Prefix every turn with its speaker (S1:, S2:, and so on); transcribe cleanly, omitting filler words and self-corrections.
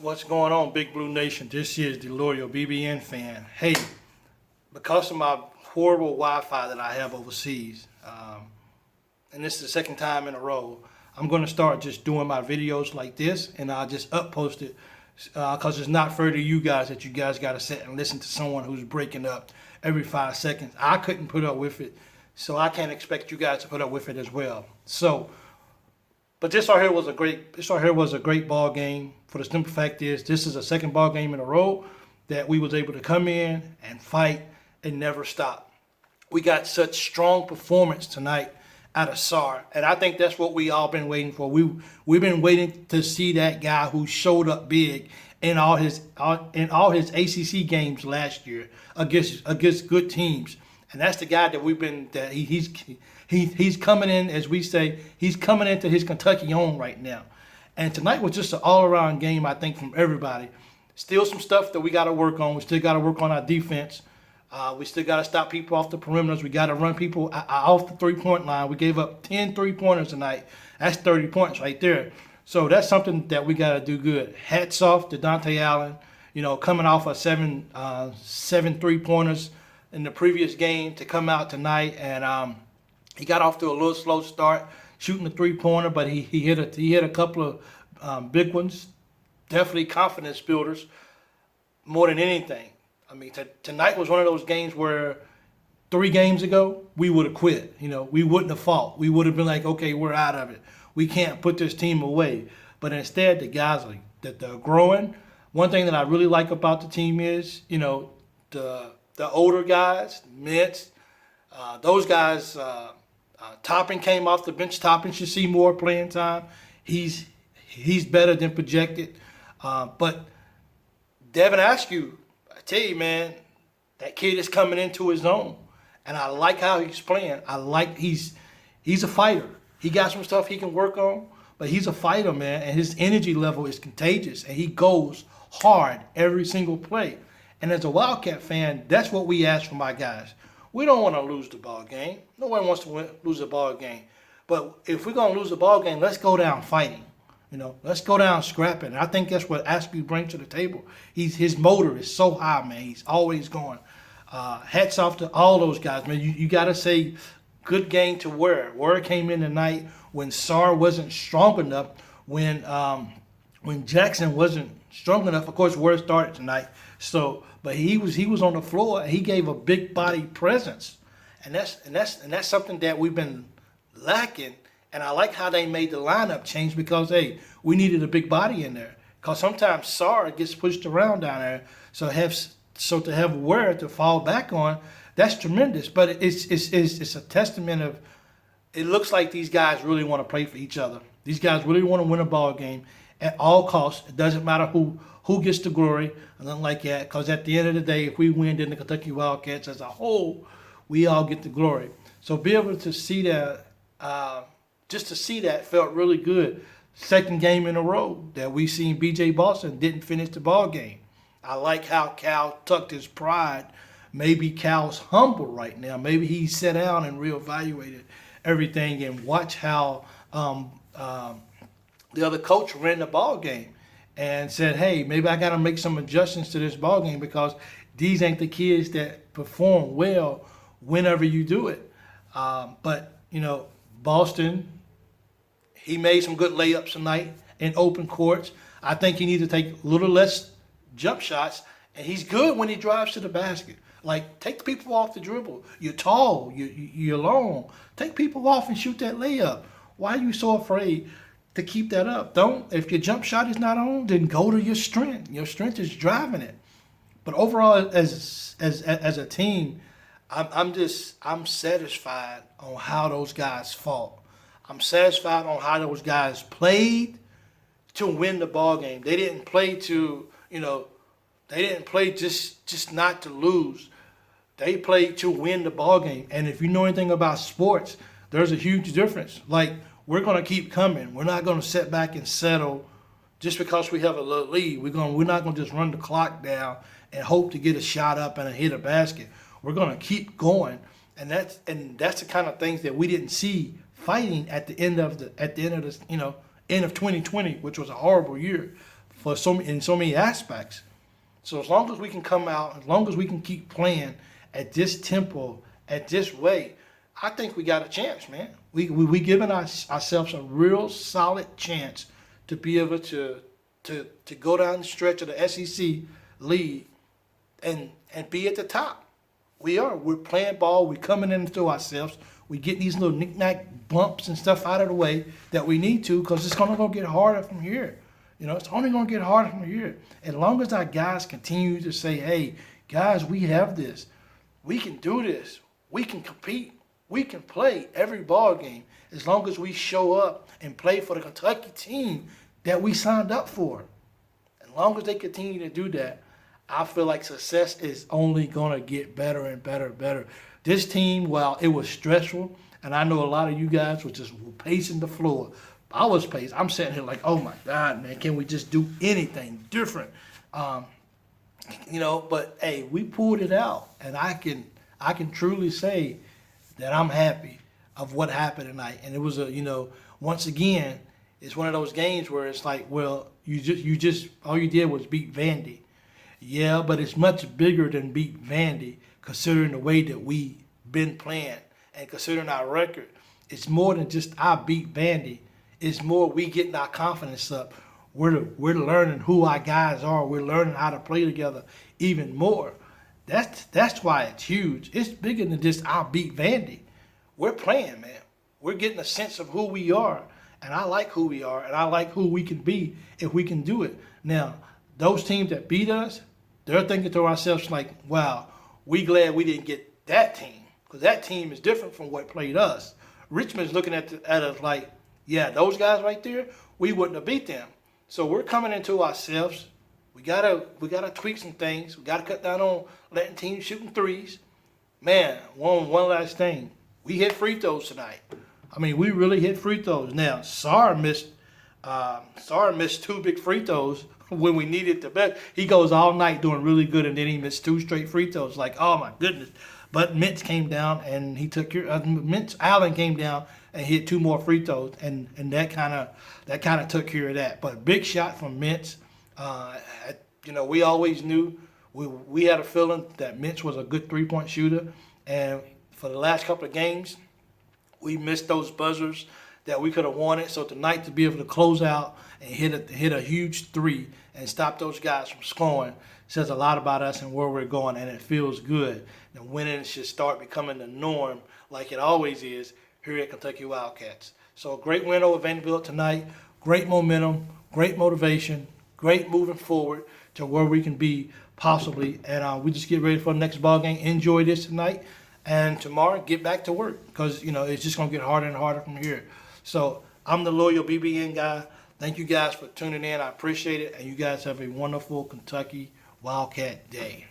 S1: What's going on, Big Blue Nation? This is the loyal BBN fan. Hey, because of my horrible Wi-Fi that I have overseas, and this is the second time in a row, I'm going to start just doing my videos like this, and I'll just uppost it because it's not fair to you guys that you guys got to sit and listen to someone who's breaking up every 5 seconds. I couldn't put up with it, so I can't expect you guys to put up with it as well. But this right here was a great ball game. For the simple fact is, this is the second ball game in a row that we was able to come in and fight and never stop. We got such strong performance tonight out of SAR, and I think that's what we all been waiting for. We've been waiting to see that guy who showed up big in all his ACC games last year against good teams, and that's the guy that he's coming in, as we say, he's coming into his Kentucky own right now. And tonight was just an all-around game, I think, from everybody. Still some stuff that we got to work on. We still got to work on our defense. We still got to stop people off the perimeters. We got to run people off the three-point line. We gave up 10 three-pointers tonight. That's 30 points right there. So that's something that we got to do good. Hats off to Dante Allen, coming off of seven three-pointers in the previous game to come out tonight. And he got off to a little slow start, shooting the three-pointer, but he hit a couple of big ones. Definitely confidence builders more than anything. I mean, tonight was one of those games where 3 games ago we would have quit. We wouldn't have fought. We would have been like, okay, we're out of it. We can't put this team away. But instead, the guys that they're growing. One thing that I really like about the team is, the older guys, Mintz, those guys. Toppin came off the bench. Toppin should see more playing time. He's better than projected. But Devin Askew, I tell you, man, that kid is coming into his own, and I like how he's playing. He's a fighter. He got some stuff he can work on, but he's a fighter, man, and his energy level is contagious, and he goes hard every single play. And as a Wildcat fan, that's what we ask from my guys. We don't want to lose the ball game. No one wants to lose a ball game. But if we're going to lose a ball game, let's go down fighting. Let's go down scrapping. And I think that's what Askew brings to the table. His motor is so high, man. He's always going. Hats off to all those guys, man. You got to say good game to Ware. Ware came in tonight when SAR wasn't strong enough, when Jackson wasn't strong enough. Of course, Ware started tonight. But he was on the floor, and he gave a big body presence, and that's something that we've been lacking. And I like how they made the lineup change because we needed a big body in there. Because sometimes SAR gets pushed around down there, so to have Ware to fall back on, that's tremendous. But it's a testament of, it looks like these guys really want to play for each other. These guys really want to win a ball game at all costs. It doesn't matter who gets the glory, and nothing like that, because at the end of the day, if we win, then the Kentucky Wildcats as a whole, we all get the glory. So be able to see that, just to see that felt really good. Second game in a row that we seen B.J. Boston didn't finish the ball game. I like how Cal tucked his pride. Maybe Cal's humble right now. Maybe he sat down and reevaluated everything and watched how the other coach ran the ball game and said, hey, maybe I got to make some adjustments to this ball game because these ain't the kids that perform well whenever you do it. But Boston, he made some good layups tonight in open courts. I think he needs to take a little less jump shots, and he's good when he drives to the basket. Like, take the people off the dribble. You're tall. You're long. Take people off and shoot that layup. Why are you so afraid to keep that up? If your jump shot is not on, then go to your strength. Your strength is driving it. But overall, as a team, I'm satisfied on how those guys fought. I'm satisfied on how those guys played to win the ball game. They didn't play just not to lose. They played to win the ball game. And if you know anything about sports, there's a huge difference. Like, we're going to keep coming. We're not going to sit back and settle just because we have a little lead. We're not going to just run the clock down and hope to get a shot up and hit a basket. We're going to keep going, and that's the kind of things that we didn't see fighting at the end of 2020, which was a horrible year. in so many aspects. So as long as we can come out, as long as we can keep playing at this tempo, at this way, I think we got a chance, man. We giving ourselves a real solid chance to be able to go down the stretch of the SEC league and be at the top. We're playing ball. We're coming into ourselves. We get these little knick-knack bumps and stuff out of the way that we need to, because it's going to get harder from here. You know, it's only going to get harder from here. As long as our guys continue to say, hey, guys, we have this. We can do this. We can compete. We can play every ball game as long as we show up and play for the Kentucky team that we signed up for. As long as they continue to do that, I feel like success is only going to get better and better and better. This team, while it was stressful, and I know a lot of you guys were just pacing the floor, I was pacing. I'm sitting here like, oh my God, man, can we just do anything different? You know, but hey, we pulled it out, and I can truly say that I'm happy of what happened tonight. And it was once again, it's one of those games where it's like, well, you just all you did was beat Vandy. Yeah, but it's much bigger than beat Vandy, considering the way that we been playing and considering our record. It's more than just I beat Vandy. It's more we getting our confidence up. We're learning who our guys are. We're learning how to play together even more. That's why it's huge. It's bigger than just I beat Vandy. We're playing, man. We're getting a sense of who we are, and I like who we are, and I like who we can be if we can do it. Now, those teams that beat us, they're thinking to ourselves like, wow, we glad we didn't get that team, because that team is different from what played us. Richmond's looking at us like, yeah, those guys right there, we wouldn't have beat them. So we're coming into ourselves. We gotta tweak some things. We gotta cut down on letting teams shooting threes. Man, one last thing. We hit free throws tonight. I mean, we really hit free throws. Now, Sarr missed 2 big free throws when we needed the best. He goes all night doing really good, and then he missed 2 straight free throws. Like, oh my goodness. But Mintz came down and he took care. Allen came down and hit 2 more free throws, and that kind of took care of that. But big shot from Mintz. We always knew we had a feeling that Mintz was a good 3-point shooter, and for the last couple of games, we missed those buzzers that we could have wanted. So tonight, to be able to close out and hit a huge 3 and stop those guys from scoring says a lot about us and where we're going, and it feels good. And winning should start becoming the norm, like it always is here at Kentucky Wildcats. So a great win over Vanderbilt tonight. Great momentum, great motivation, great moving forward to where we can be possibly. And we just get ready for the next ball game. Enjoy this tonight, and tomorrow get back to work, because it's just gonna get harder and harder from here. So I'm the loyal BBN guy. Thank you guys for tuning in. I appreciate it, and you guys have a wonderful Kentucky Wildcat day.